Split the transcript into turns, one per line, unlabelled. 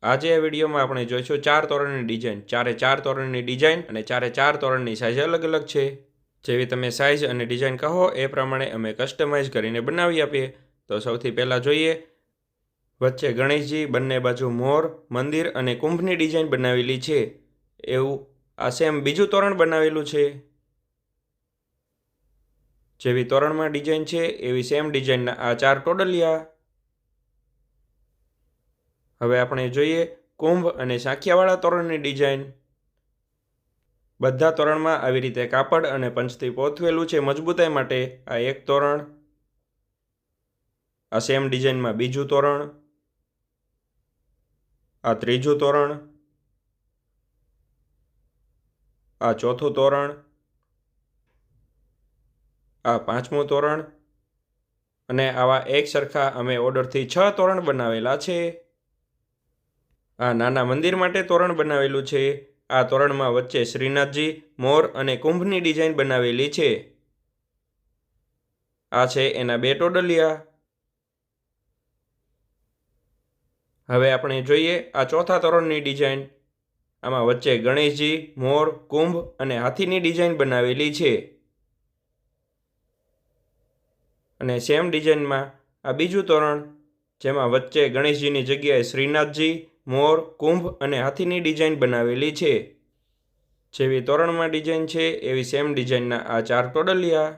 આજે આ વિડીયોમાં આપણે જોઈશું 4 તોરણની ડિઝાઇન. ચારે 4 તોરણની ડિઝાઇન અને ચારે 4 તોરણની સાઇઝ અલગ અલગ છે. જેવી તમે સાઇઝ અને ડિઝાઇન કહો એ પ્રમાણે અમે કસ્ટમાઇઝ કરીને બનાવી આપીએ. તો સૌથી પહેલાં જોઈએ, વચ્ચે ગણેશજી, બંને બાજુ મોર, મંદિર અને કુંભની ડિઝાઇન બનાવેલી છે. એવું આ સેમ બીજું તોરણ બનાવેલું છે. જેવી તોરણમાં ડિઝાઇન છે એવી સેમ ડિઝાઇનના આ 4 ટોડલિયા. હવે આપણે જોઈએ કુંભ અને સાંખિયાવાળા તોરણની ડિઝાઇન. બધા તોરણમાં આવી રીતે કાપડ અને પંચથી પોથવેલું છે મજબૂતાઈ માટે. આ એક તોરણ. આ સેમ ડિઝાઇનમાં બીજું તોરણ. આ ત્રીજું તોરણ. આ ચોથું તોરણ. આ પાંચમું તોરણ. અને આવા એક સરખા અમે ઓર્ડરથી 6 તોરણ બનાવેલા છે. આ નાના મંદિર માટે તોરણ બનાવેલું છે. આ તોરણમાં વચ્ચે શ્રીનાથજી, મોર અને કુંભની ડિઝાઇન બનાવેલી છે. આ છે એના 2 ટોડલિયા. હવે આપણે જોઈએ આ ચોથા તોરણની ડિઝાઇન. આમાં વચ્ચે ગણેશજી, મોર, કુંભ અને હાથીની ડિઝાઇન બનાવેલી છે. અને સેમ ડિઝાઇનમાં આ બીજું તોરણ, જેમાં વચ્ચે ગણેશજીની જગ્યાએ શ્રીનાથજી, મોર, કુંભ અને હાથીની ડિઝાઇન બનાવેલી છે. જેવી તોરણમાં ડિઝાઇન છે એવી સેમ ડિઝાઇનના આ 4 ટોડલિયા.